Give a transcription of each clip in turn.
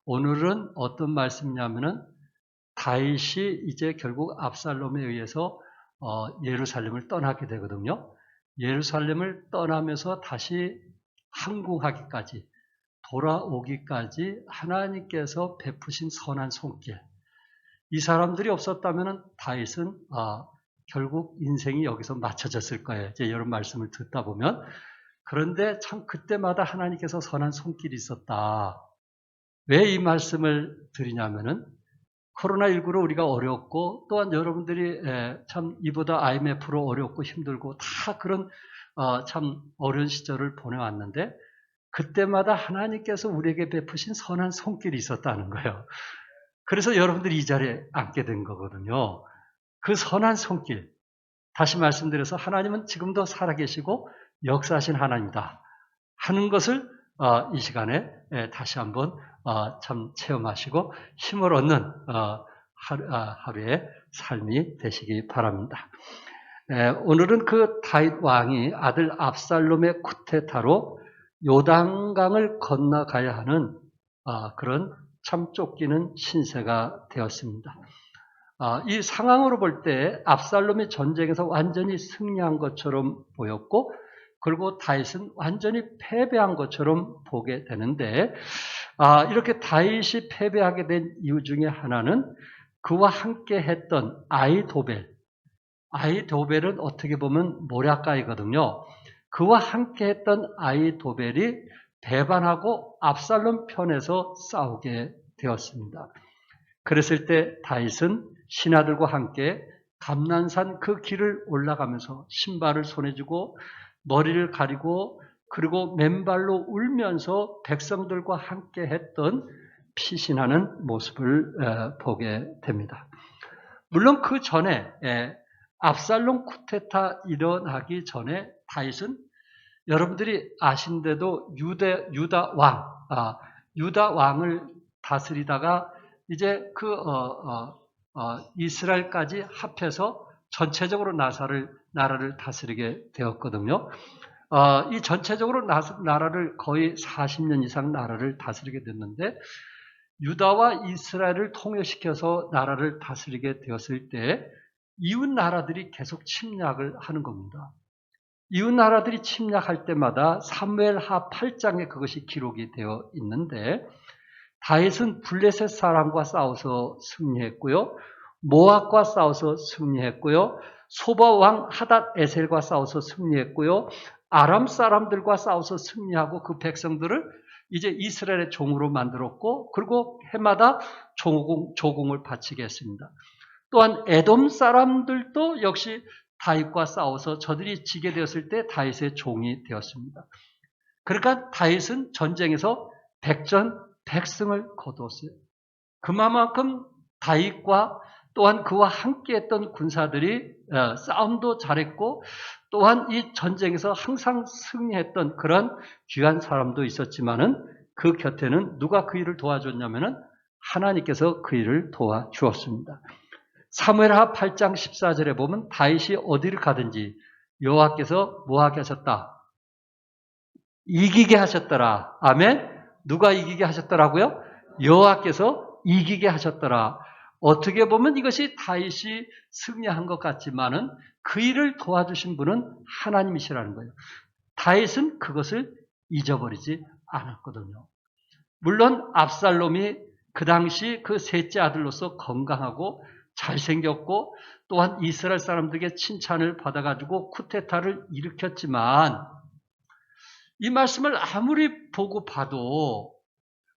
오늘은 어떤 말씀이냐면은 다윗이 이제 결국 압살롬에 의해서 예루살렘을 떠나게 되거든요. 예루살렘을 떠나면서 다시 항공하기까지 돌아오기까지 하나님께서 베푸신 선한 손길. 이 사람들이 없었다면 다윗은 결국 인생이 여기서 맞춰졌을 거예요. 이제 이런 말씀을 듣다 보면. 그런데 참 그때마다 하나님께서 선한 손길이 있었다. 왜 이 말씀을 드리냐면은 코로나19로 우리가 어렵고 또한 여러분들이 참 이보다 IMF로 어렵고 힘들고 다 그런 참 어려운 시절을 보내왔는데 그때마다 하나님께서 우리에게 베푸신 선한 손길이 있었다는 거예요. 그래서 여러분들이 이 자리에 앉게 된 거거든요. 그 선한 손길. 다시 말씀드려서 하나님은 지금도 살아계시고 역사하신 하나님이다 하는 것을 이 시간에 다시 한번 참 체험하시고 힘을 얻는 하루의 삶이 되시기 바랍니다. 오늘은 그 다윗 왕이 아들 압살롬의 쿠데타로 요단강을 건너가야 하는 그런 참 쫓기는 신세가 되었습니다. 이 상황으로 볼 때 압살롬이 전쟁에서 완전히 승리한 것처럼 보였고 그리고 다윗은 완전히 패배한 것처럼 보게 되는데 이렇게 다윗이 패배하게 된 이유 중에 하나는 그와 함께 했던 아히도벨은 어떻게 보면 모략가이거든요. 그와 함께 했던 아히도벨이 배반하고 압살롬 편에서 싸우게 되었습니다. 그랬을 때 다윗은 신하들과 함께 감난산 그 길을 올라가면서 신발을 손에 쥐고 머리를 가리고 그리고 맨발로 울면서 백성들과 함께 했던 피신하는 모습을 보게 됩니다. 물론 그 전에 압살롬 쿠데타 일어나기 전에 다윗은 여러분들이 아신데도 유다 왕을 다스리다가 이제 이스라엘까지 합해서 전체적으로 나라를 다스리게 되었거든요. 이 전체적으로 나라를 거의 40년 이상 나라를 다스리게 됐는데 유다와 이스라엘을 통일시켜서 나라를 다스리게 되었을 때 이웃 나라들이 계속 침략을 하는 겁니다. 이웃 나라들이 침략할 때마다 사무엘하 8장에 그것이 기록이 되어 있는데 다윗은 블레셋 사람과 싸워서 승리했고요. 모압과 싸워서 승리했고요. 소바 왕 하닷 에셀과 싸워서 승리했고요. 아람 사람들과 싸워서 승리하고 그 백성들을 이제 이스라엘의 종으로 만들었고 그리고 해마다 조공을 바치게 했습니다. 또한 에돔 사람들도 역시 다윗과 싸워서 저들이 지게 되었을 때 다윗의 종이 되었습니다. 그러니까 다윗은 전쟁에서 백전백승을 거두었어요. 그만큼 다윗과 또한 그와 함께했던 군사들이 싸움도 잘했고 또한 이 전쟁에서 항상 승리했던 그런 귀한 사람도 있었지만은 그 곁에는 누가 그 일을 도와줬냐면은 하나님께서 그 일을 도와주었습니다. 사무엘하 8장 14절에 보면 다윗이 어디를 가든지 여호와께서 뭐하게 하셨다? 이기게 하셨더라. 아멘? 누가 이기게 하셨더라고요? 여호와께서 이기게 하셨더라. 어떻게 보면 이것이 다윗이 승리한 것 같지만은 그 일을 도와주신 분은 하나님이시라는 거예요. 다윗은 그것을 잊어버리지 않았거든요. 물론 압살롬이 그 당시 그 셋째 아들로서 건강하고 잘생겼고 또한 이스라엘 사람들에게 칭찬을 받아가지고 쿠데타를 일으켰지만 이 말씀을 아무리 보고 봐도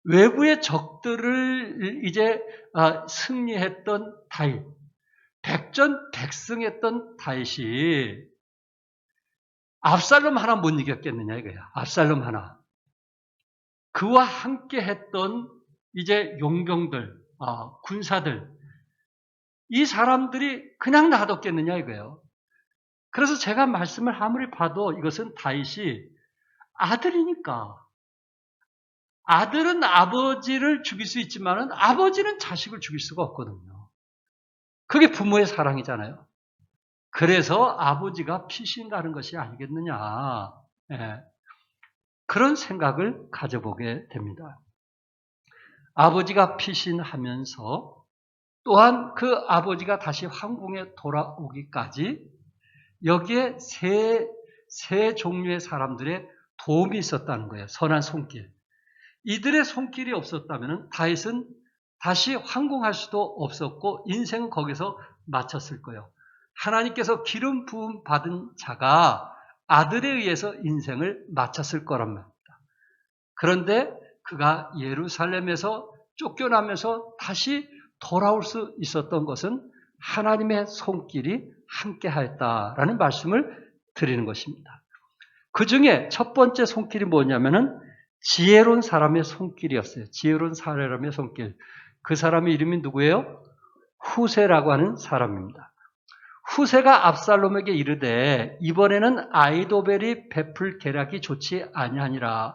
외부의 적들을 이제 승리했던 다윗, 백전백승했던 다윗이 압살롬 하나 못 이겼겠느냐 이거야. 압살롬 하나. 그와 함께 했던 이제 용병들, 군사들, 이 사람들이 그냥 놔뒀겠느냐 이거예요. 그래서 제가 말씀을 아무리 봐도 이것은 다윗이 아들이니까. 아들은 아버지를 죽일 수 있지만 아버지는 자식을 죽일 수가 없거든요. 그게 부모의 사랑이잖아요. 그래서 아버지가 피신가는 것이 아니겠느냐. 그런 생각을 가져보게 됩니다. 아버지가 피신하면서 또한 그 아버지가 다시 황궁에 돌아오기까지 여기에 세 종류의 사람들의 도움이 있었다는 거예요. 선한 손길. 이들의 손길이 없었다면 다윗은 다시 황궁할 수도 없었고 인생은 거기서 마쳤을 거예요. 하나님께서 기름 부음 받은 자가 아들에 의해서 인생을 마쳤을 거란 말입니다. 그런데 그가 예루살렘에서 쫓겨나면서 다시 돌아올 수 있었던 것은 하나님의 손길이 함께하였다라는 말씀을 드리는 것입니다. 그 중에 첫 번째 손길이 뭐냐면은 지혜로운 사람의 손길이었어요. 지혜로운 사람의 손길. 그 사람의 이름이 누구예요? 후세라고 하는 사람입니다. 후세가 압살롬에게 이르되 이번에는 아이도벨이 베풀 계략이 좋지 아니하니라.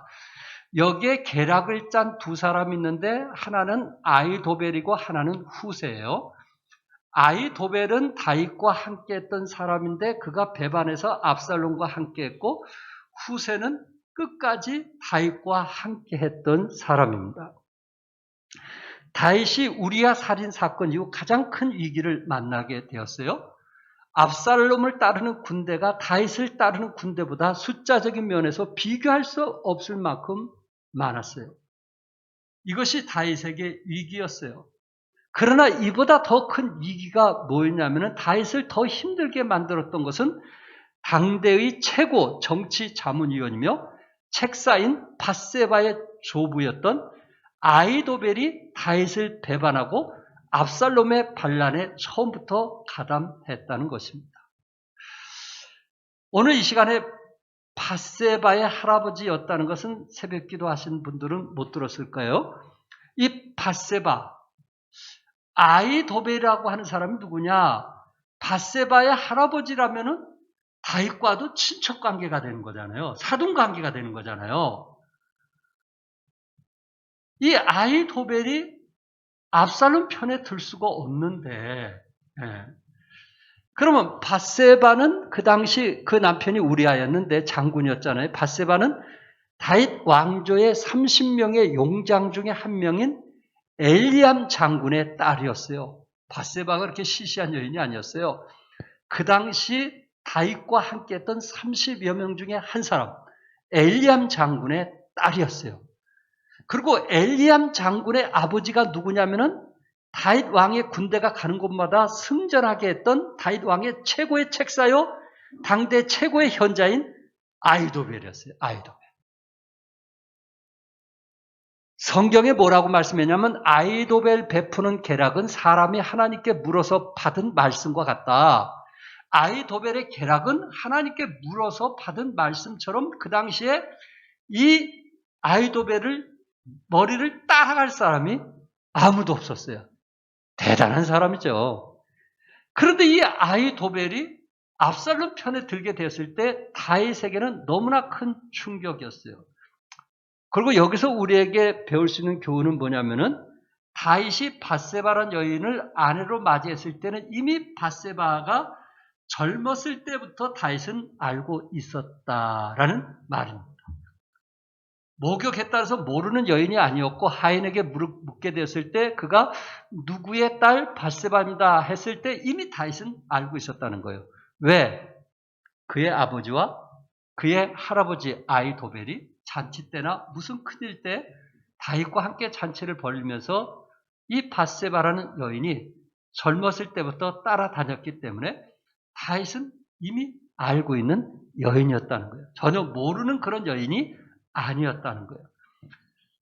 여기에 계략을 짠 두 사람이 있는데 하나는 아이도벨이고 하나는 후세예요. 아이도벨은 다윗과 함께했던 사람인데 그가 배반해서 압살롬과 함께했고 후세는 끝까지 다윗과 함께했던 사람입니다. 다윗이 우리아 살인 사건 이후 가장 큰 위기를 만나게 되었어요. 압살롬을 따르는 군대가 다윗을 따르는 군대보다 숫자적인 면에서 비교할 수 없을 만큼 많았어요. 이것이 다윗에게 위기였어요. 그러나 이보다 더 큰 위기가 뭐였냐면 다윗을 더 힘들게 만들었던 것은 당대의 최고 정치 자문위원이며 책사인 밧세바의 조부였던 아이도벨이 다윗을 배반하고 압살롬의 반란에 처음부터 가담했다는 것입니다. 오늘 이 시간에 밧세바의 할아버지였다는 것은 새벽기도 하신 분들은 못 들었을까요? 이 밧세바, 아이도벨이라고 하는 사람이 누구냐? 밧세바의 할아버지라면은 다윗과도 친척 관계가 되는 거잖아요. 사돈 관계가 되는 거잖아요. 이 아이도벨이 압살롬 편에 들 수가 없는데, 그러면 밧세바는 그 당시 그 남편이 우리아였는데 장군이었잖아요. 밧세바는 다윗 왕조의 30명의 용장 중에 한 명인 엘리암 장군의 딸이었어요. 밧세바가 그렇게 시시한 여인이 아니었어요. 그 당시 다윗과 함께했던 30여 명 중에 한 사람, 엘리암 장군의 딸이었어요. 그리고 엘리암 장군의 아버지가 누구냐면은 다윗 왕의 군대가 가는 곳마다 승전하게 했던 다윗 왕의 최고의 책사요, 당대 최고의 현자인 아이도벨이었어요. 아이도벨. 성경에 뭐라고 말씀했냐면 아이도벨 베푸는 계략은 사람이 하나님께 물어서 받은 말씀과 같다. 아이도벨의 계략은 하나님께 물어서 받은 말씀처럼 그 당시에 이 아이도벨을 머리를 따라갈 사람이 아무도 없었어요. 대단한 사람이죠. 그런데 이 아이도벨이 압살롬 편에 들게 됐을 때 다윗에게는 너무나 큰 충격이었어요. 그리고 여기서 우리에게 배울 수 있는 교훈은 뭐냐면은 다윗이 밧세바라는 여인을 아내로 맞이했을 때는 이미 밧세바가 젊었을 때부터 다윗은 알고 있었다라는 말입니다. 목욕했다 해서 모르는 여인이 아니었고 하인에게 묻게 되었을 때 그가 누구의 딸 밧세바입니다 했을 때 이미 다윗은 알고 있었다는 거예요. 왜? 그의 아버지와 그의 할아버지 아이도벨이 잔치 때나 무슨 큰일 때 다윗과 함께 잔치를 벌이면서 이 밧세바라는 여인이 젊었을 때부터 따라다녔기 때문에 다윗은 이미 알고 있는 여인이었다는 거예요. 전혀 모르는 그런 여인이 아니었다는 거예요.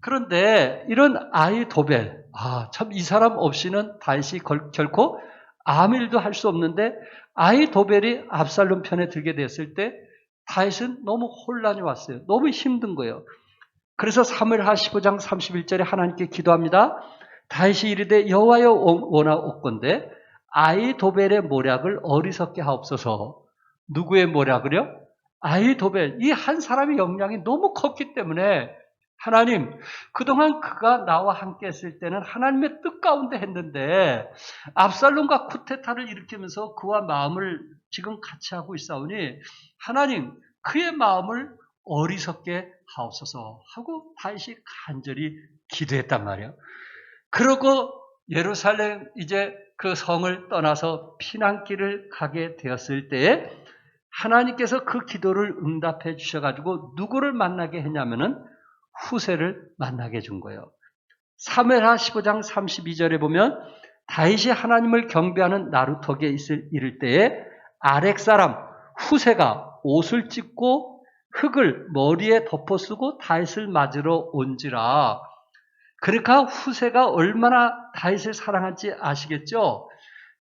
그런데 이런 아이도벨, 참 이 사람 없이는 다윗이 결코 아무 일도 할 수 없는데 아이도벨이 압살롬 편에 들게 됐을 때 다윗은 너무 혼란이 왔어요. 너무 힘든 거예요. 그래서 사무엘하 15장 31절에 하나님께 기도합니다. 다윗이 이르되 여호와여 원하옵건대 아이도벨의 모략을 어리석게 하옵소서. 누구의 모략을요? 아이도벨. 이 한 사람의 역량이 너무 컸기 때문에 하나님, 그동안 그가 나와 함께 했을 때는 하나님의 뜻 가운데 했는데 압살롬과 쿠데타를 일으키면서 그와 마음을 지금 같이 하고 있사오니 하나님, 그의 마음을 어리석게 하옵소서 하고 다윗이 간절히 기도했단 말이에요. 그러고 예루살렘 이제 그 성을 떠나서 피난길을 가게 되었을 때에 하나님께서 그 기도를 응답해 주셔가지고 누구를 만나게 했냐면은 후세를 만나게 해준 거예요. 사무엘하 15장 32절에 보면 다윗이 하나님을 경배하는 나루터기에 이를 때에 아렉 사람 후세가 옷을 찢고 흙을 머리에 덮어 쓰고 다윗을 맞으러 온지라. 그러니까 후세가 얼마나 다윗을 사랑한지 아시겠죠?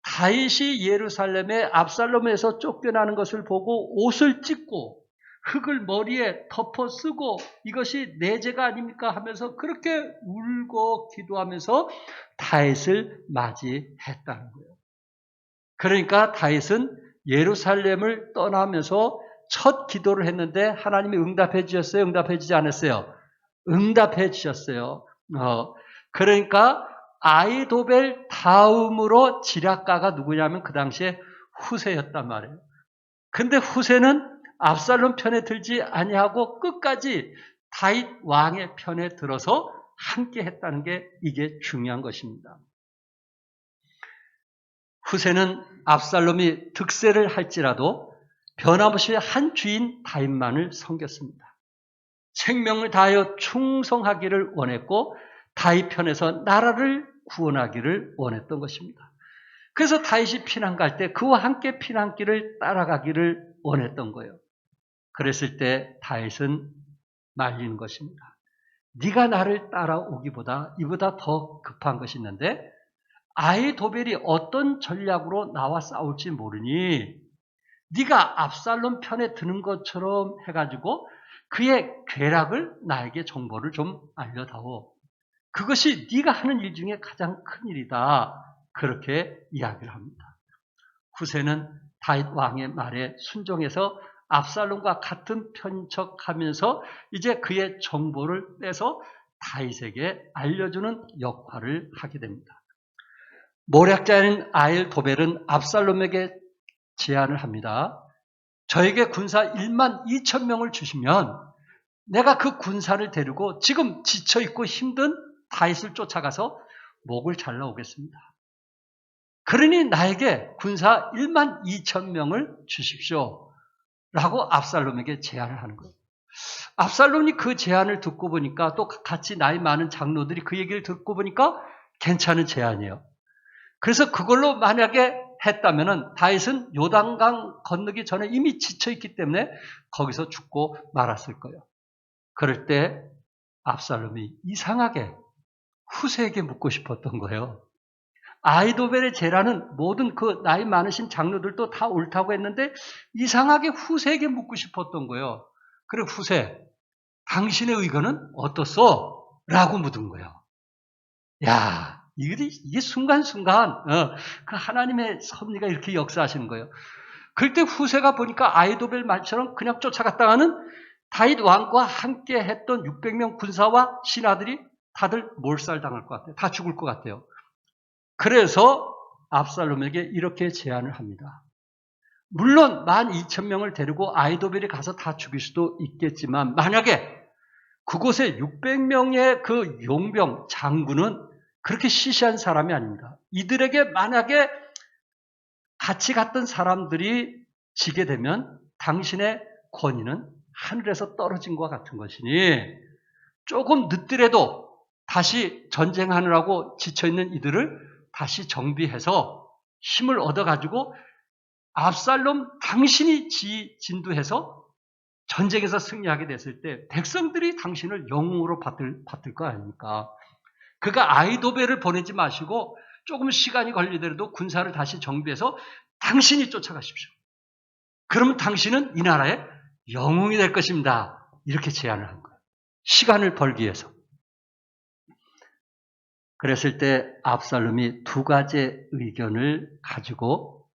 다윗이 예루살렘의 압살롬에서 쫓겨나는 것을 보고 옷을 찢고 흙을 머리에 덮어 쓰고 이것이 내 죄가 아닙니까 하면서 그렇게 울고 기도하면서 다윗을 맞이했다는 거예요. 그러니까 다윗은 예루살렘을 떠나면서 첫 기도를 했는데 하나님이 응답해 주셨어요? 응답해 주지 않았어요? 응답해 주셨어요. 그러니까 아이도벨 다음으로 지략가가 누구냐면 그 당시에 후세였단 말이에요. 근데 후세는 압살롬 편에 들지 아니하고 끝까지 다윗 왕의 편에 들어서 함께 했다는 게 이게 중요한 것입니다. 후세는 압살롬이 득세를 할지라도 변함없이 한 주인 다윗만을 섬겼습니다. 생명을 다하여 충성하기를 원했고 다윗 편에서 나라를 구원하기를 원했던 것입니다. 그래서 다윗이 피난 갈 때 그와 함께 피난길을 따라가기를 원했던 거예요. 그랬을 때 다윗은 말리는 것입니다. 네가 나를 따라오기보다 이보다 더 급한 것이 있는데 아히도벨이 어떤 전략으로 나와 싸울지 모르니 네가 압살롬 편에 드는 것처럼 해가지고 그의 괴락을 나에게 정보를 좀 알려다오. 그것이 네가 하는 일 중에 가장 큰 일이다. 그렇게 이야기를 합니다. 후세는 다윗 왕의 말에 순종해서 압살롬과 같은 편인 척하면서 이제 그의 정보를 빼서 다윗에게 알려주는 역할을 하게 됩니다. 모략자인 아히도벨은 압살롬에게 제안을 합니다. 저에게 군사 1만 2천 명을 주시면 내가 그 군사를 데리고 지금 지쳐있고 힘든 다윗을 쫓아가서 목을 잘라오겠습니다. 그러니 나에게 군사 1만 2천 명을 주십시오. 라고 압살롬에게 제안을 하는 거예요. 압살롬이 그 제안을 듣고 보니까 또 같이 나이 많은 장로들이 그 얘기를 듣고 보니까 괜찮은 제안이에요. 그래서 그걸로 만약에 했다면은 다윗은 요단강 건너기 전에 이미 지쳐있기 때문에 거기서 죽고 말았을 거예요. 그럴 때 압살롬이 이상하게 후세에게 묻고 싶었던 거예요. 아히도벨의 제라는 모든 그 나이 많으신 장로들도 다 옳다고 했는데 이상하게 후세에게 묻고 싶었던 거예요. 그래 후세, 당신의 의견은 어떻소? 라고 묻은 거예요. 야, 이게 순간순간 그 하나님의 섭리가 이렇게 역사하시는 거예요. 그때 후세가 보니까 아히도벨 말처럼 그냥 쫓아갔다가는 다윗 왕과 함께 했던 600명 군사와 신하들이 다들 몰살당할 것 같아요. 다 죽을 것 같아요. 그래서 압살롬에게 이렇게 제안을 합니다. 물론 12,000명을 데리고 아히도벨이 가서 다 죽일 수도 있겠지만 만약에 그곳에 600명의 그 용병 장군은 그렇게 시시한 사람이 아닙니다. 이들에게 만약에 같이 갔던 사람들이 지게 되면 당신의 권위는 하늘에서 떨어진 것 같은 것이니 조금 늦더라도 다시 전쟁하느라고 지쳐있는 이들을 다시 정비해서 힘을 얻어가지고 압살롬 당신이 진두해서 전쟁에서 승리하게 됐을 때 백성들이 당신을 영웅으로 받을 거 아닙니까? 그가 아히도벨을 보내지 마시고 조금 시간이 걸리더라도 군사를 다시 정비해서 당신이 쫓아가십시오. 그러면 당신은 이 나라의 영웅이 될 것입니다. 이렇게 제안을 한 거예요. 시간을 벌기 위해서. 그랬을 때 압살롬이 두 가지 의견을 가지고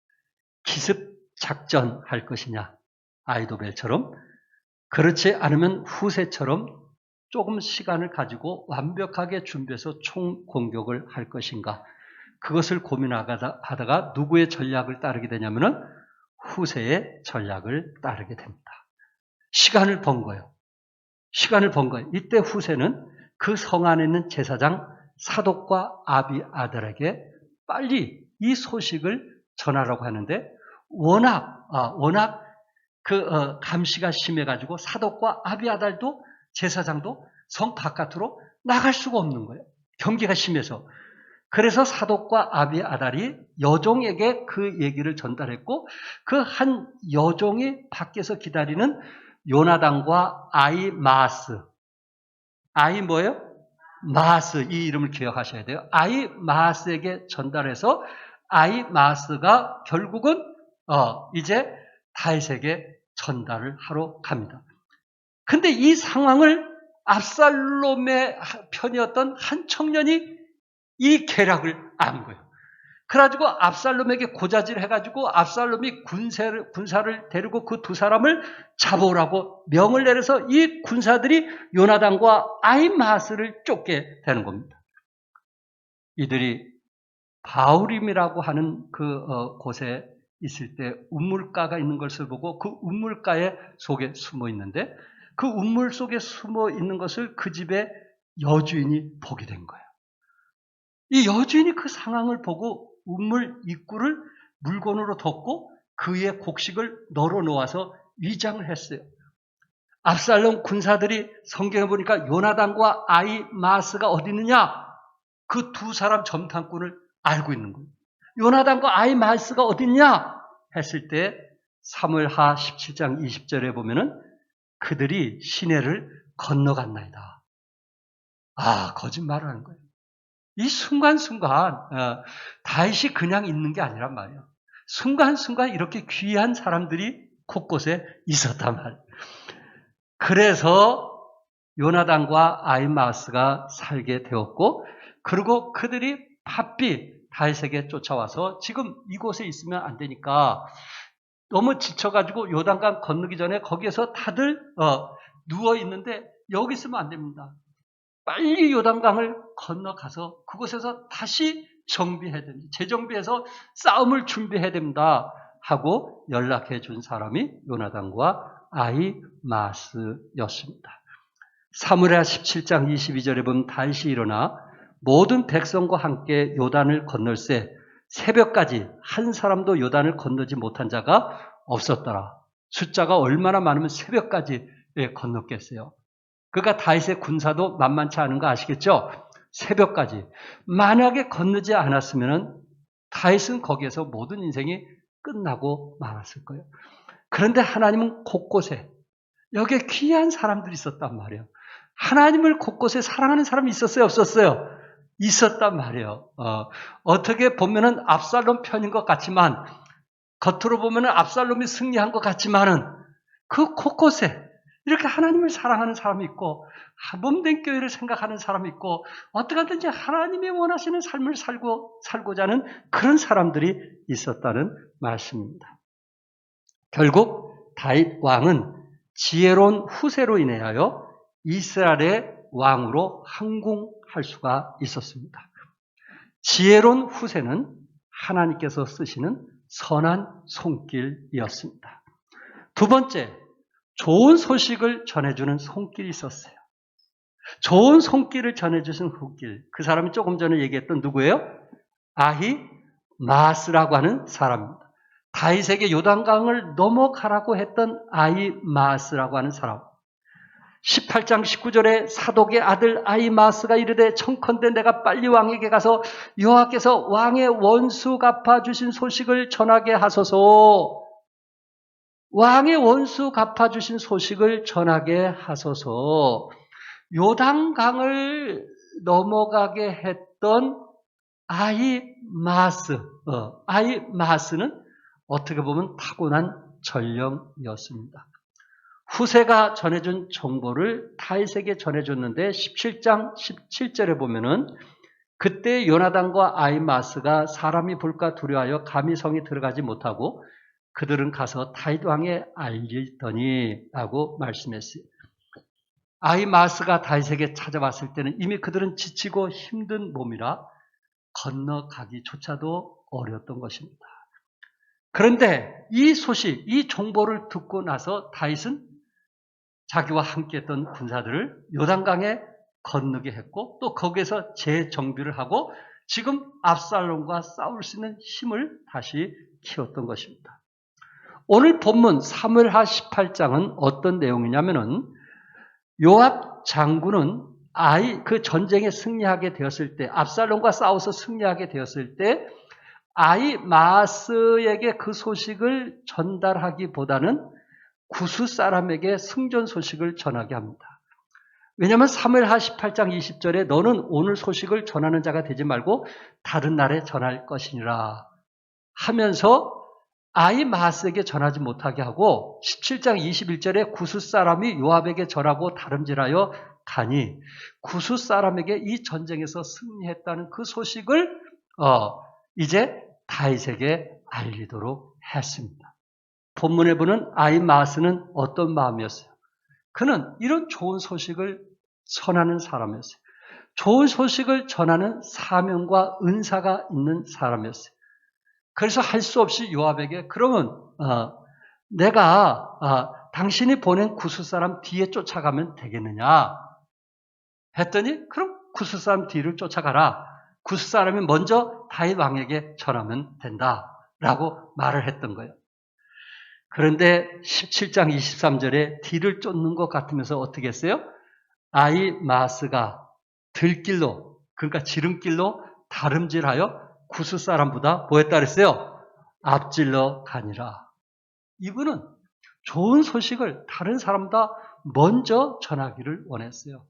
기습 작전할 것이냐, 아히도벨처럼, 그렇지 않으면 후세처럼 조금 시간을 가지고 완벽하게 준비해서 총공격을 할 것인가, 그것을 고민하다가 누구의 전략을 따르게 되냐면은 후세의 전략을 따르게 됩니다. 시간을 번 거예요. 시간을 번 거예요. 이때 후세는 그 성 안에 있는 제사장 사독과 아비아달에게 빨리 이 소식을 전하라고 하는데 워낙 감시가 심해가지고 사독과 아비아달도 제사장도 성 바깥으로 나갈 수가 없는 거예요. 경계가 심해서. 그래서 사독과 아비아달이 여종에게 그 얘기를 전달했고 그 한 여종이 밖에서 기다리는 요나단과 아히마아스. 아히 뭐예요? 마아스. 이 이름을 기억하셔야 돼요. 아히마아스에게 전달해서 아히마아스가 결국은 이제 다윗에게 전달을 하러 갑니다. 근데 이 상황을 압살롬의 편이었던 한 청년이 이 계략을 안 거예요. 그래가지고 압살롬에게 고자질 해가지고 압살롬이 군사를 데리고 그 두 사람을 잡아오라고 명을 내려서 이 군사들이 요나단과 아히마아스를 쫓게 되는 겁니다. 이들이 바후림이라고 하는 곳에 있을 때 운물가가 있는 것을 보고 그 운물가의 속에 숨어 있는데 그 운물 속에 숨어 있는 것을 그 집의 여주인이 보게 된 거예요. 이 여주인이 그 상황을 보고 운물 입구를 물건으로 덮고 그 위에 곡식을 널어 놓아서 위장을 했어요. 압살롬 군사들이 성경에 보니까 요나단과 아히마아스가 어디 있느냐? 그 두 사람 점탕꾼을 알고 있는 거예요. 요나단과 아히마아스가 어디 있냐? 했을 때 사무엘하 17장 20절에 보면은 그들이 시내를 건너갔나이다. 거짓말을 하는 거예요. 이 순간순간 다윗이 그냥 있는 게 아니란 말이에요. 순간순간 이렇게 귀한 사람들이 곳곳에 있었단 말이에요. 그래서 요나단과 아히마아스가 살게 되었고 그리고 그들이 바삐 다윗에게 쫓아와서 지금 이곳에 있으면 안 되니까 너무 지쳐가지고 요단강 건너기 전에 거기에서 다들 누워 있는데 여기 있으면 안 됩니다. 빨리 요단강을 건너가서 그곳에서 다시 정비해야 됩니다. 재정비해서 싸움을 준비해야 됩니다. 하고 연락해 준 사람이 요나단과 아히마아스였습니다. 사무엘하 17장 22절에 보면 다윗이 일어나 모든 백성과 함께 요단을 건널새 새벽까지 한 사람도 요단을 건너지 못한 자가 없었더라. 숫자가 얼마나 많으면 새벽까지 건넜겠어요. 그러니까 다윗의 군사도 만만치 않은 거 아시겠죠? 새벽까지. 만약에 건너지 않았으면 다윗은 거기에서 모든 인생이 끝나고 말았을 거예요. 그런데 하나님은 곳곳에 여기에 귀한 사람들이 있었단 말이에요. 하나님을 곳곳에 사랑하는 사람이 있었어요? 없었어요? 있었단 말이에요. 어떻게 보면은 압살롬 편인 것 같지만 겉으로 보면은 압살롬이 승리한 것 같지만은 그 곳곳에 이렇게 하나님을 사랑하는 사람이 있고 몸된 교회를 생각하는 사람이 있고 어떻게 하든지 하나님이 원하시는 삶을 살고자 하는 그런 사람들이 있었다는 말씀입니다. 결국 다윗 왕은 지혜로운 후세로 인하여 이스라엘의 왕으로 항공할 수가 있었습니다. 지혜로운 후세는 하나님께서 쓰시는 선한 손길이었습니다. 두 번째, 좋은 소식을 전해주는 손길이 있었어요. 좋은 손길을 전해주신 손길. 그 사람이 조금 전에 얘기했던 누구예요? 아히마아스라고 하는 사람입니다. 다윗에게 요단강을 넘어가라고 했던 아히마아스라고 하는 사람. 18장 19절에 사독의 아들 아히마아스가 이르되 청컨대 내가 빨리 왕에게 가서 여호와께서 왕의 원수 갚아주신 소식을 전하게 하소서. 왕의 원수 갚아주신 소식을 전하게 하소서. 요단강을 넘어가게 했던 아히마아스는 어떻게 보면 타고난 전령이었습니다. 후세가 전해준 정보를 다윗에게 전해줬는데 17장 17절에 보면은 그때 요나단과 아히마아스가 사람이 볼까 두려워하여 감히 성에 들어가지 못하고 그들은 가서 다윗 왕에 알리더니 라고 말씀했어요. 아히마아스가 다윗에게 찾아왔을 때는 이미 그들은 지치고 힘든 몸이라 건너가기조차도 어려웠던 것입니다. 그런데 이 소식, 이 정보를 듣고 나서 다윗은 자기와 함께했던 군사들을 요단강에 건너게 했고 또 거기에서 재정비를 하고 지금 압살롬과 싸울 수 있는 힘을 다시 키웠던 것입니다. 오늘 본문 사무엘하 18장은 어떤 내용이냐면은 요압 장군은 그 전쟁에 승리하게 되었을 때, 압살롬과 싸워서 승리하게 되었을 때 아히마스에게 그 소식을 전달하기보다는 구스 사람에게 승전 소식을 전하게 합니다. 왜냐하면 사무엘하 18장 20절에 너는 오늘 소식을 전하는 자가 되지 말고 다른 날에 전할 것이니라 하면서 아히마스에게 전하지 못하게 하고 17장 21절에 구스 사람이 요압에게 전하고 다름질하여 가니 구스 사람에게 이 전쟁에서 승리했다는 그 소식을 이제 다윗에게 알리도록 했습니다. 본문에 보는 아히마스는 어떤 마음이었어요? 그는 이런 좋은 소식을 전하는 사람이었어요. 좋은 소식을 전하는 사명과 은사가 있는 사람이었어요. 그래서 할 수 없이 요압에게 그러면 내가 당신이 보낸 구스 사람 뒤에 쫓아가면 되겠느냐 했더니 그럼 구스 사람 뒤를 쫓아가라. 구스 사람이 먼저 다윗 왕에게 전하면 된다라고 말을 했던 거예요. 그런데 17장 23절에 뒤를 쫓는 것 같으면서 어떻게 했어요? 아히마스가 들길로 그러니까 지름길로 다름질하여 구스 사람보다 뭐 했다 그랬어요? 앞질러 가니라. 이분은 좋은 소식을 다른 사람보다 먼저 전하기를 원했어요.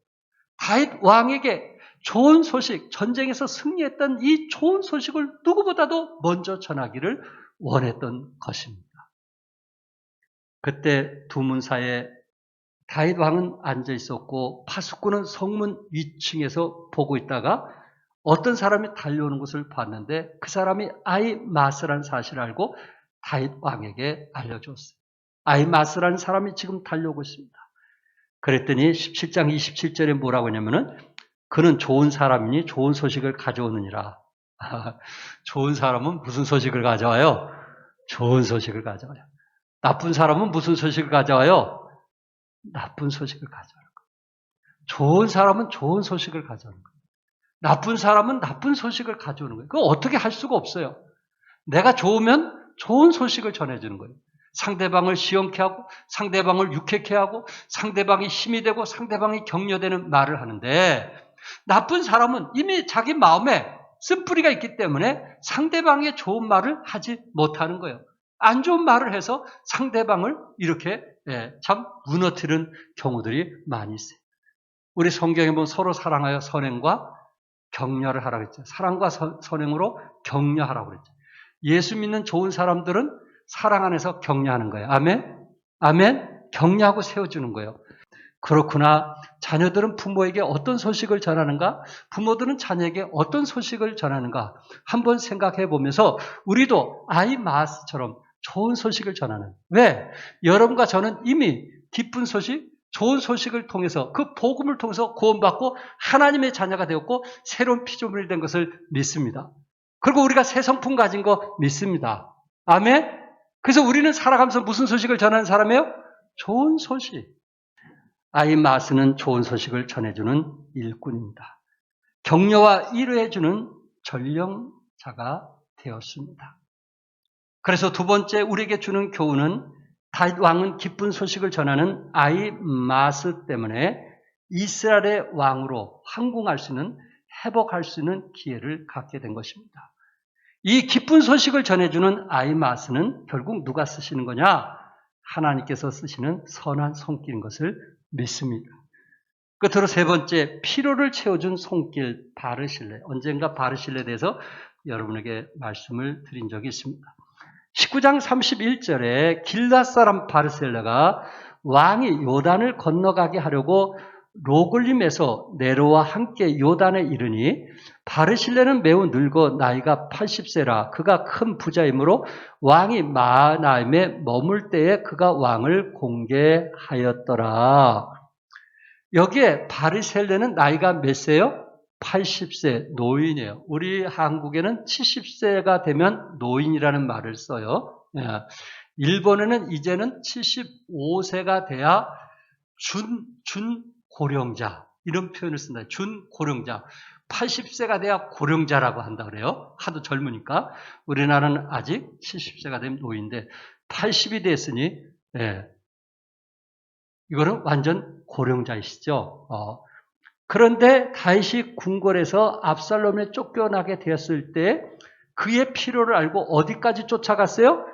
다윗 왕에게 좋은 소식, 전쟁에서 승리했던 이 좋은 소식을 누구보다도 먼저 전하기를 원했던 것입니다. 그때 두문 사이에 다윗 왕은 앉아 있었고 파수꾼은 성문 위층에서 보고 있다가 어떤 사람이 달려오는 것을 봤는데 그 사람이 아히마스라는 사실을 알고 다윗 왕에게 알려줬어요. 아히마스라는 사람이 지금 달려오고 있습니다. 그랬더니 17장 27절에 뭐라고 하냐면은 그는 좋은 사람이니 좋은 소식을 가져오느니라. 좋은 사람은 무슨 소식을 가져와요? 좋은 소식을 가져와요. 나쁜 사람은 무슨 소식을 가져와요? 나쁜 소식을 가져오는 거예요. 좋은 사람은 좋은 소식을 가져오는 거예요. 나쁜 사람은 나쁜 소식을 가져오는 거예요. 그거 어떻게 할 수가 없어요. 내가 좋으면 좋은 소식을 전해주는 거예요. 상대방을 시원케 하고 상대방을 유쾌케 하고 상대방이 힘이 되고 상대방이 격려되는 말을 하는데 나쁜 사람은 이미 자기 마음에 쓴뿌리가 있기 때문에 상대방의 좋은 말을 하지 못하는 거예요. 안 좋은 말을 해서 상대방을 이렇게 참 무너뜨리는 경우들이 많이 있어요. 우리 성경에 보면 서로 사랑하여 선행과 격려를 하라고 했죠. 사랑과 선행으로 격려하라고 그랬죠. 예수 믿는 좋은 사람들은 사랑 안에서 격려하는 거예요. 아멘? 아멘? 격려하고 세워주는 거예요. 그렇구나. 자녀들은 부모에게 어떤 소식을 전하는가? 부모들은 자녀에게 어떤 소식을 전하는가? 한번 생각해 보면서 우리도 아히마스처럼 좋은 소식을 전하는. 왜? 여러분과 저는 이미 기쁜 소식, 좋은 소식을 통해서 그 복음을 통해서 구원받고 하나님의 자녀가 되었고 새로운 피조물이 된 것을 믿습니다. 그리고 우리가 새 성품 가진 거 믿습니다. 아멘? 그래서 우리는 살아가면서 무슨 소식을 전하는 사람이에요? 좋은 소식. 아히마스는 좋은 소식을 전해주는 일꾼입니다. 격려와 위로해주는 전령자가 되었습니다. 그래서 두 번째 우리에게 주는 교훈은 다윗 왕은 기쁜 소식을 전하는 아히마스 때문에 이스라엘의 왕으로 황궁할 수 있는, 회복할 수 있는 기회를 갖게 된 것입니다. 이 기쁜 소식을 전해주는 아히마스는 결국 누가 쓰시는 거냐? 하나님께서 쓰시는 선한 손길인 것을 믿습니다. 끝으로 세 번째, 피로를 채워준 손길 바르실레. 언젠가 바르실레에 대해서 여러분에게 말씀을 드린 적이 있습니다. 19장 31절에 길앗 사람 바르실레가 왕이 요단을 건너가게 하려고 로글림에서 네로와 함께 요단에 이르니 바르실레는 매우 늙어 나이가 80세라 그가 큰 부자이므로 왕이 마하나임에 머물 때에 그가 왕을 공개하였더라. 여기에 바르실레는 나이가 몇 세요? 80세 노인이에요. 우리 한국에는 70세가 되면 노인이라는 말을 써요. 일본에는 이제는 75세가 돼야 준고령자 이런 표현을 쓴다. 준고령자. 80세가 돼야 고령자라고 한다 그래요. 하도 젊으니까. 우리나라는 아직 70세가 되면 노인인데 80이 됐으니 이거는 완전 고령자이시죠. 그런데 다윗이 궁궐에서 압살롬에 쫓겨나게 되었을 때 그의 필요를 알고 어디까지 쫓아갔어요?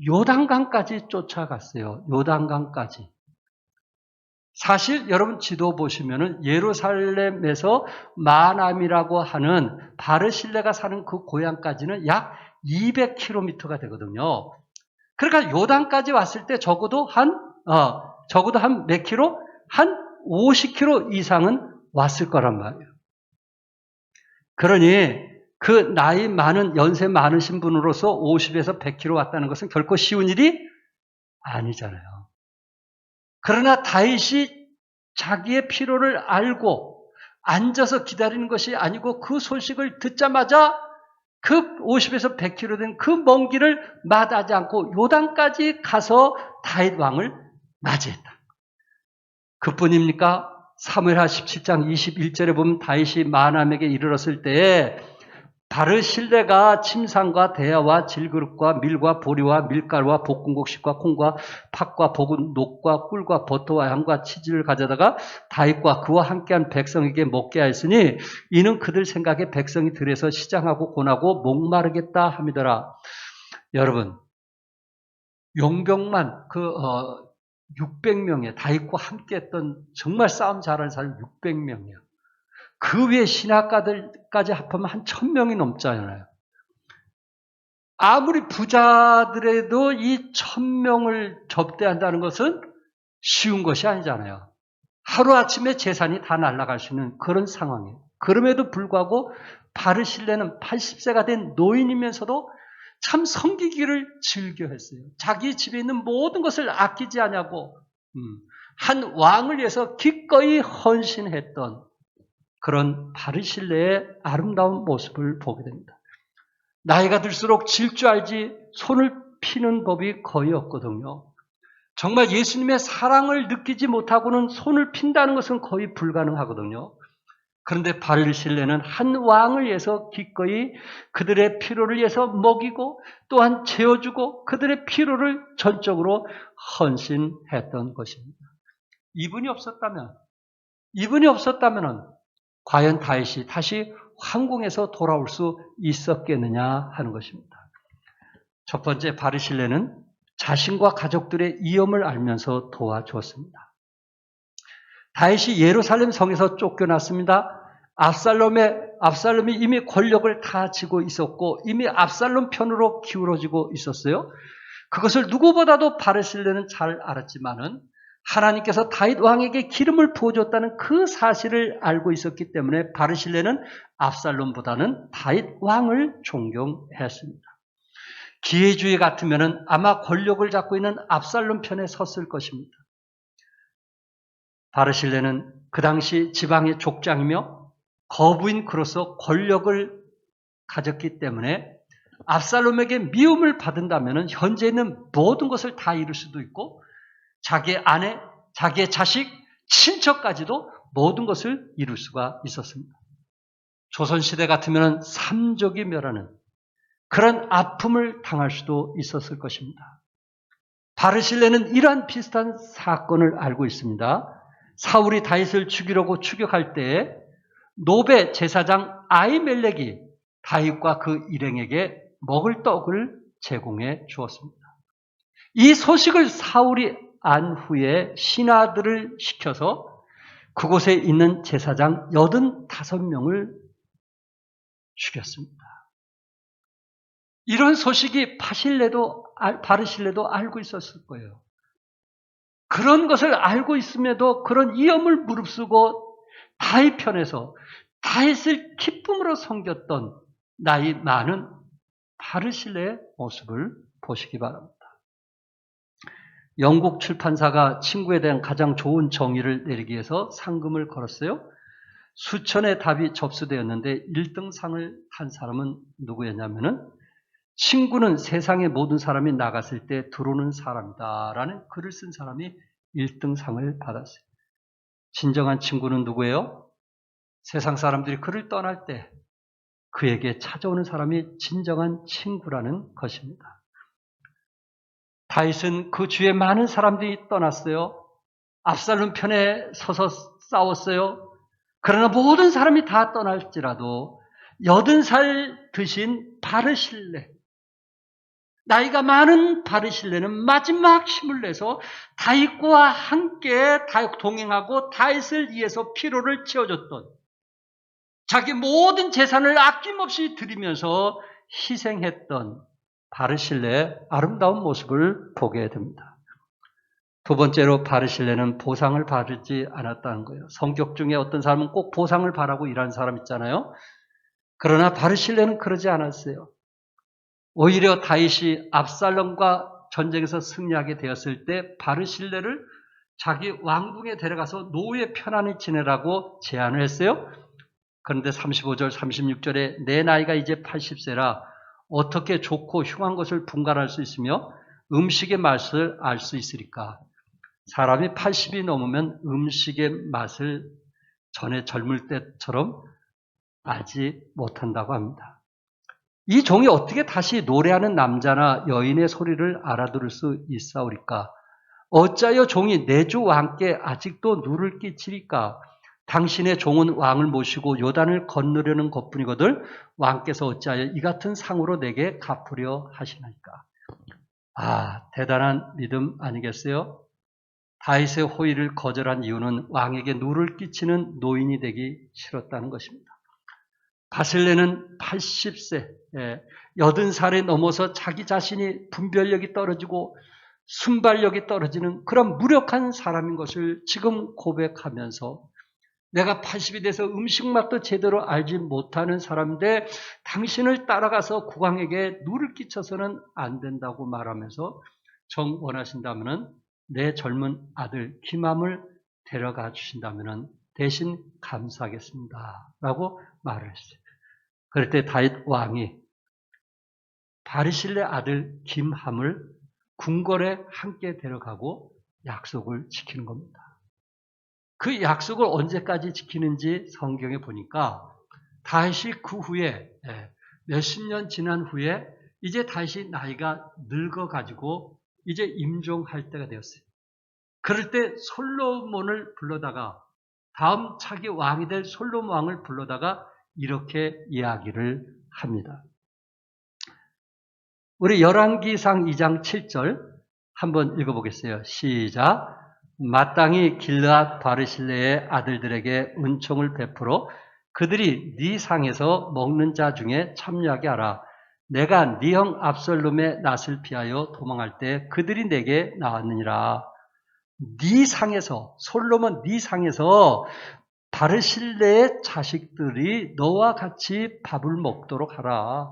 요단강까지 쫓아갔어요. 요단강까지. 사실 여러분 지도 보시면은 예루살렘에서 마남이라고 하는 바르실레가 사는 그 고향까지는 약 200km가 되거든요. 그러니까 요단까지 왔을 때 적어도 한 몇 킬로? 한 50km 이상은 왔을 거란 말이에요. 그러니 그 나이 많은 연세 많으신 분으로서 50에서 100km 왔다는 것은 결코 쉬운 일이 아니잖아요. 그러나 다윗이 자기의 필요를 알고 앉아서 기다리는 것이 아니고 그 소식을 듣자마자 그 50에서 100km 된 그 먼 길을 마다하지 않고 요단까지 가서 다윗 왕을 맞이했다. 그뿐입니까? 사무엘하 17장 21절에 보면 다윗이 마남에게 이르렀을 때에 바르실레가 침상과 대야와 질그릇과 밀과 보리와 밀가루와 볶음곡식과 콩과 팥과 볶은 녹과 꿀과 버터와 향과 치즈를 가져다가 다윗과 그와 함께한 백성에게 먹게 하였으니 이는 그들 생각에 백성이 들에서 시장하고 고나고 목마르겠다 함이더라. 여러분, 용병만 600명이에요. 다윗과 함께했던 정말 싸움 잘하는 사람이 600명이에요. 그 외에 신하가들까지 합하면 한 1000명이 넘잖아요. 아무리 부자들에도 이 1000명을 접대한다는 것은 쉬운 것이 아니잖아요. 하루아침에 재산이 다 날아갈 수 있는 그런 상황이에요. 그럼에도 불구하고 바르실레는 80세가 된 노인이면서도 참 섬기기를 즐겨했어요. 자기 집에 있는 모든 것을 아끼지 않냐고 한 왕을 위해서 기꺼이 헌신했던 그런 바르실레의 아름다운 모습을 보게 됩니다. 나이가 들수록 질 줄 알지 손을 피는 법이 거의 없거든요. 정말 예수님의 사랑을 느끼지 못하고는 손을 핀다는 것은 거의 불가능하거든요. 그런데 바르실레는 한 왕을 위해서 기꺼이 그들의 필요를 위해서 먹이고 또한 재워주고 그들의 필요를 전적으로 헌신했던 것입니다. 이분이 없었다면 과연 다윗이 다시 황궁에서 돌아올 수 있었겠느냐 하는 것입니다. 첫 번째, 바르실레는 자신과 가족들의 위험을 알면서 도와주었습니다. 다윗이 예루살렘 성에서 쫓겨났습니다. 압살롬이 이미 권력을 다 쥐고 있었고 이미 압살롬 편으로 기울어지고 있었어요. 그것을 누구보다도 바르실레는 잘 알았지만은 하나님께서 다윗 왕에게 기름을 부어줬다는 그 사실을 알고 있었기 때문에 바르실레는 압살롬보다는 다윗 왕을 존경했습니다. 기회주의 같으면 아마 권력을 잡고 있는 압살롬 편에 섰을 것입니다. 바르실레는 그 당시 지방의 족장이며 거부인 그로서 권력을 가졌기 때문에 압살롬에게 미움을 받은다면 현재 있는 모든 것을 다 잃을 수도 있고 자기의 아내, 자기의 자식, 친척까지도 모든 것을 이룰 수가 있었습니다. 조선시대 같으면 삼족이 멸하는 그런 아픔을 당할 수도 있었을 것입니다. 바르실레는 이러한 비슷한 사건을 알고 있습니다. 사울이 다윗을 죽이려고 추격할 때에 노베 제사장 아히멜렉이 다윗과 그 일행에게 먹을 떡을 제공해 주었습니다. 이 소식을 사울이 안 후에 신하들을 시켜서 그곳에 있는 제사장 85명을 죽였습니다. 이런 소식이 바르실레도 알고 있었을 거예요. 그런 것을 알고 있음에도 그런 위험을 무릅쓰고 다윗 편에서 다윗을 기쁨으로 섬겼던 나이 많은 바르실레의 모습을 보시기 바랍니다. 영국 출판사가 친구에 대한 가장 좋은 정의를 내리기 위해서 상금을 걸었어요. 수천의 답이 접수되었는데 1등상을 탄 사람은 누구였냐면은 친구는 세상의 모든 사람이 나갔을 때 들어오는 사람이다 라는 글을 쓴 사람이 1등상을 받았어요. 진정한 친구는 누구예요? 세상 사람들이 그를 떠날 때 그에게 찾아오는 사람이 진정한 친구라는 것입니다. 다윗은 그 주위에 많은 사람들이 떠났어요. 압살롬 편에 서서 싸웠어요. 그러나 모든 사람이 다 떠날지라도 80살 드신 바르실레, 나이가 많은 바르실레는 마지막 힘을 내서 다윗과 함께 동행하고 다윗을 위해서 피로를 채워줬던, 자기 모든 재산을 아낌없이 드리면서 희생했던 바르실레의 아름다운 모습을 보게 됩니다. 두 번째로 바르실레는 보상을 받지 않았다는 거예요. 성격 중에 어떤 사람은 꼭 보상을 바라고 일하는 사람 있잖아요. 그러나 바르실레는 그러지 않았어요. 오히려 다윗이 압살롬과 전쟁에서 승리하게 되었을 때 바르실레를 자기 왕궁에 데려가서 노후에 편안히 지내라고 제안을 했어요. 그런데 35절, 36절에 내 나이가 이제 80세라 어떻게 좋고 흉한 것을 분간할 수 있으며 음식의 맛을 알 수 있으리까? 사람이 80이 넘으면 음식의 맛을 전에 젊을 때처럼 알지 못한다고 합니다. 이 종이 어떻게 다시 노래하는 남자나 여인의 소리를 알아들을 수 있사오리까? 어찌하여 종이 내 주 왕께 아직도 누를 끼치리까? 당신의 종은 왕을 모시고 요단을 건너려는 것뿐이거늘 왕께서 어찌하여 이 같은 상으로 내게 갚으려 하시나이까? 대단한 믿음 아니겠어요? 다윗의 호의를 거절한 이유는 왕에게 누를 끼치는 노인이 되기 싫었다는 것입니다. 바실레는 80세, 80살에 넘어서 자기 자신이 분별력이 떨어지고 순발력이 떨어지는 그런 무력한 사람인 것을 지금 고백하면서 내가 80이 돼서 음식 맛도 제대로 알지 못하는 사람인데 당신을 따라가서 국왕에게 누를 끼쳐서는 안 된다고 말하면서 정 원하신다면 내 젊은 아들 기맘을 데려가 주신다면 대신 감사하겠습니다 라고 말을 했어요. 그럴 때 다윗 왕이 바르실레 아들 김함을 궁궐에 함께 데려가고 약속을 지키는 겁니다. 그 약속을 언제까지 지키는지 성경에 보니까 다윗이 그 후에 몇십 년 지난 후에 이제 다윗이 나이가 늙어가지고 이제 임종할 때가 되었어요. 그럴 때 솔로몬을 불러다가 다음 차기 왕이 될 솔로몬 왕을 불러다가 이렇게 이야기를 합니다. 우리 열왕기상 2장 7절 한번 읽어보겠어요. 시작. 마땅히 길르앗 바르실레의 아들들에게 은총을 베풀어 그들이 네 상에서 먹는 자 중에 참여하게 하라. 내가 네 형 압살롬의 낫을 피하여 도망할 때 그들이 내게 나왔느니라. 네 상에서, 솔로몬 네 상에서 바르실레의 자식들이 너와 같이 밥을 먹도록 하라.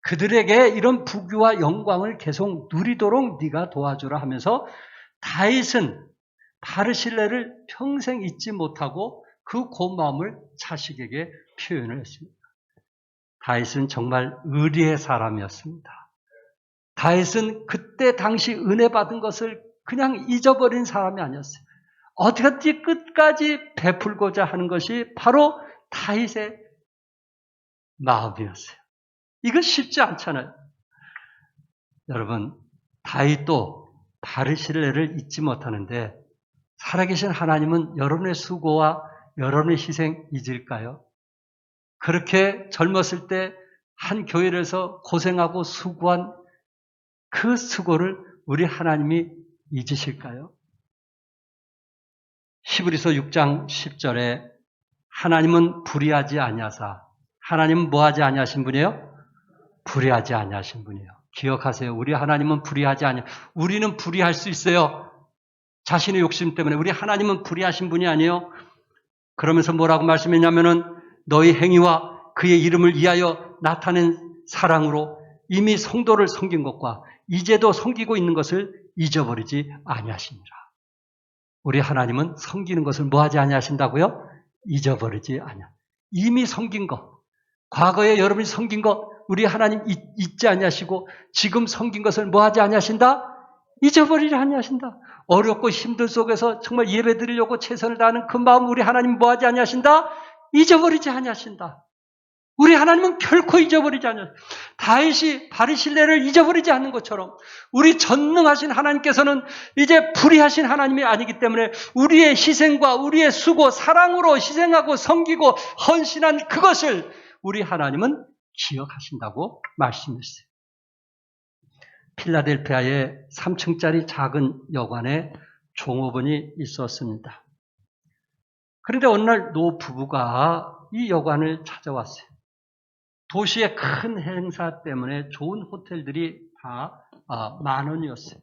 그들에게 이런 부귀와 영광을 계속 누리도록 네가 도와주라 하면서 다윗은 바르실레를 평생 잊지 못하고 그 고마움을 자식에게 표현을 했습니다. 다윗은 정말 의리의 사람이었습니다. 다윗은 그때 당시 은혜 받은 것을 그냥 잊어버린 사람이 아니었어요. 어떻게 끝까지 베풀고자 하는 것이 바로 다윗의 마음이었어요. 이거 쉽지 않잖아요. 여러분, 다윗도 바르실레를 잊지 못하는데 살아계신 하나님은 여러분의 수고와 여러분의 희생 잊을까요? 그렇게 젊었을 때 한 교회에서 고생하고 수고한 그 수고를 우리 하나님이 잊으실까요? 히브리서 6장 10절에 하나님은 불의하지 아니하사, 하나님은 뭐하지 아니하신 분이에요? 불의하지 아니하신 분이에요. 기억하세요. 우리 하나님은 불의하지 아니하. 우리는 불의할 수 있어요. 자신의 욕심 때문에. 우리 하나님은 불의하신 분이 아니에요. 그러면서 뭐라고 말씀했냐면은 너희 행위와 그의 이름을 위하여 나타낸 사랑으로 이미 성도를 섬긴 것과 이제도 섬기고 있는 것을 잊어버리지 아니하시니라. 우리 하나님은 섬기는 것을 뭐하지 아니하신다고요? 잊어버리지 아니하. 이미 섬긴 것, 과거에 여러분이 섬긴 것 우리 하나님 잊지 아니하시고 지금 섬긴 것을 뭐하지 아니하신다? 잊어버리지 아니하신다. 어렵고 힘든 속에서 정말 예배 드리려고 최선을 다하는 그 마음 우리 하나님 뭐하지 아니하신다? 잊어버리지 아니하신다. 우리 하나님은 결코 잊어버리지 않아요. 다윗이 바리실레를 잊어버리지 않는 것처럼 우리 전능하신 하나님께서는 이제 불의하신 하나님이 아니기 때문에 우리의 희생과 우리의 수고, 사랑으로 희생하고 섬기고 헌신한 그것을 우리 하나님은 기억하신다고 말씀했어요. 필라델피아에 3층짜리 작은 여관에 종업원이 있었습니다. 그런데 어느 날 노 부부가 이 여관을 찾아왔어요. 도시의 큰 행사 때문에 좋은 호텔들이 다 10,000원이었어요.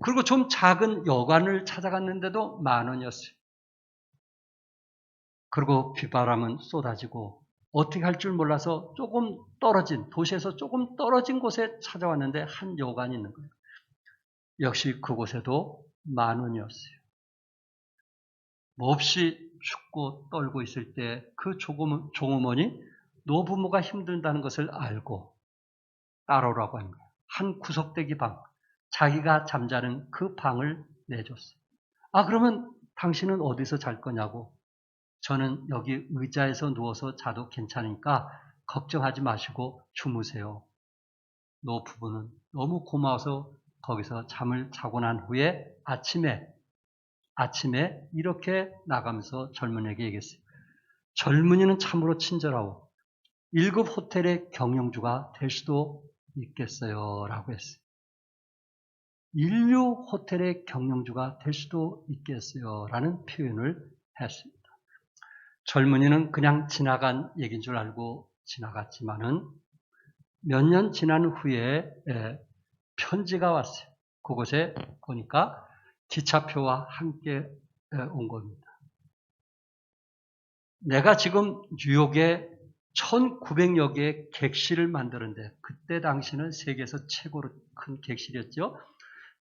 그리고 좀 작은 여관을 찾아갔는데도 10,000원이었어요. 그리고 비바람은 쏟아지고 어떻게 할 줄 몰라서 조금 떨어진, 도시에서 조금 떨어진 곳에 찾아왔는데 한 여관이 있는 거예요. 역시 그곳에도 10,000원이었어요. 몹시 춥고 떨고 있을 때 그 종업원이 노부모가 힘들다는 것을 알고 따라오라고 하는 거예요. 한 구석대기 방, 자기가 잠자는 그 방을 내줬어요. 그러면 당신은 어디서 잘 거냐고. 저는 여기 의자에서 누워서 자도 괜찮으니까 걱정하지 마시고 주무세요. 노 부부는 너무 고마워서 거기서 잠을 자고 난 후에 아침에 이렇게 나가면서 젊은이에게 얘기했어요. 젊은이는 참으로 친절하고 1급 호텔의 경영주가 될 수도 있겠어요 라고 했어요. 인류 호텔의 경영주가 될 수도 있겠어요 라는 표현을 했습니다. 젊은이는 그냥 지나간 얘기인 줄 알고 지나갔지만은 몇 년 지난 후에 편지가 왔어요. 그곳에 보니까 기차표와 함께 온 겁니다. 내가 지금 뉴욕에 1,900여 개의 객실을 만드는데 그때 당시는 세계에서 최고로 큰 객실이었죠.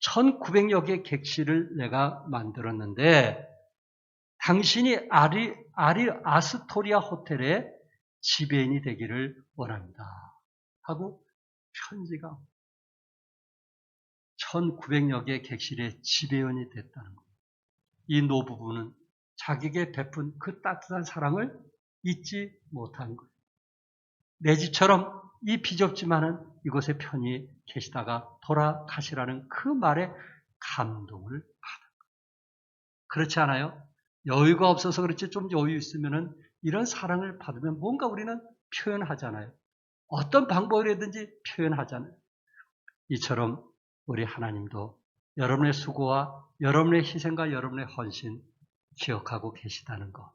1,900여 개의 객실을 내가 만들었는데 당신이 아스토리아 호텔의 지배인이 되기를 원합니다. 하고 편지가 1,900여 개의 객실의 지배인이 됐다는 거예요. 이 노부부는 자기에게 베푼 그 따뜻한 사랑을 잊지 못한 거예요. 내 집처럼 이 비좁지만은 이곳에 편히 계시다가 돌아가시라는 그 말에 감동을 받은 거예요. 그렇지 않아요? 여유가 없어서 그렇지 좀 여유 있으면은 이런 사랑을 받으면 뭔가 우리는 표현하잖아요. 어떤 방법이라든지 표현하잖아요. 이처럼 우리 하나님도 여러분의 수고와 여러분의 희생과 여러분의 헌신 기억하고 계시다는 것.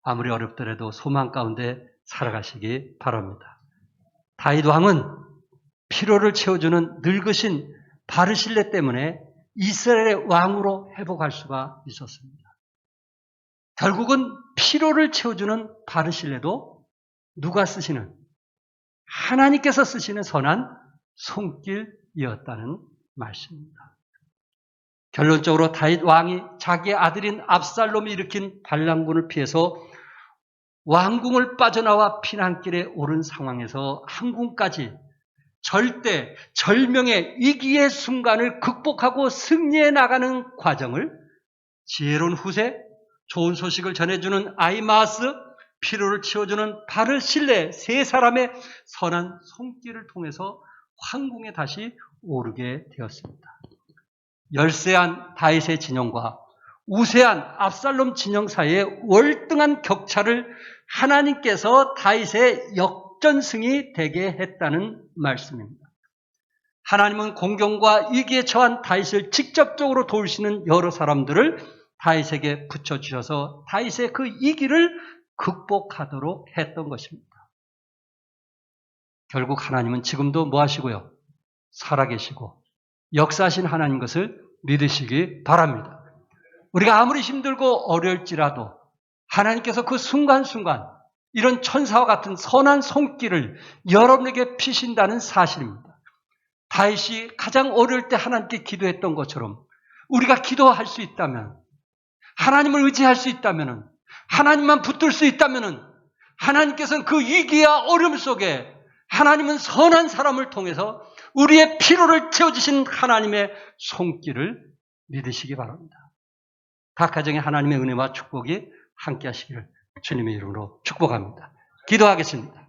아무리 어렵더라도 소망 가운데 살아가시기 바랍니다. 다윗 왕은 피로를 채워주는 늙으신 바르실레 때문에 이스라엘의 왕으로 회복할 수가 있었습니다. 결국은 피로를 채워주는 바르실레도 누가 쓰시는? 하나님께서 쓰시는 선한 손길이었다는 말씀입니다. 결론적으로 다윗 왕이 자기의 아들인 압살롬이 일으킨 반란군을 피해서 왕궁을 빠져나와 피난길에 오른 상황에서 항궁까지 절명의 위기의 순간을 극복하고 승리해 나가는 과정을 지혜로운 후세, 좋은 소식을 전해주는 아히마아스, 피로를 치워주는 바르실레 세 사람의 선한 손길을 통해서 황궁에 다시 오르게 되었습니다. 열세한 다윗의 진영과 우세한 압살롬 진영 사이의 월등한 격차를 하나님께서 다윗의 역전승이 되게 했다는 말씀입니다. 하나님은 공경과 위기에 처한 다윗을 직접적으로 도우시는 여러 사람들을 다윗에게 붙여주셔서 다윗의 그 위기를 극복하도록 했던 것입니다. 결국 하나님은 지금도 뭐 하시고요? 살아계시고 역사하신 하나님 것을 믿으시기 바랍니다. 우리가 아무리 힘들고 어려울지라도 하나님께서 그 순간순간 이런 천사와 같은 선한 손길을 여러분에게 피신다는 사실입니다. 다윗이 가장 어려울 때 하나님께 기도했던 것처럼 우리가 기도할 수 있다면, 하나님을 의지할 수 있다면, 하나님만 붙들 수 있다면 하나님께서는 그 위기와 어려움 속에 하나님은 선한 사람을 통해서 우리의 피로를 채워주신 하나님의 손길을 믿으시기 바랍니다. 각 가정에 하나님의 은혜와 축복이 함께 하시기를 주님의 이름으로 축복합니다. 기도하겠습니다.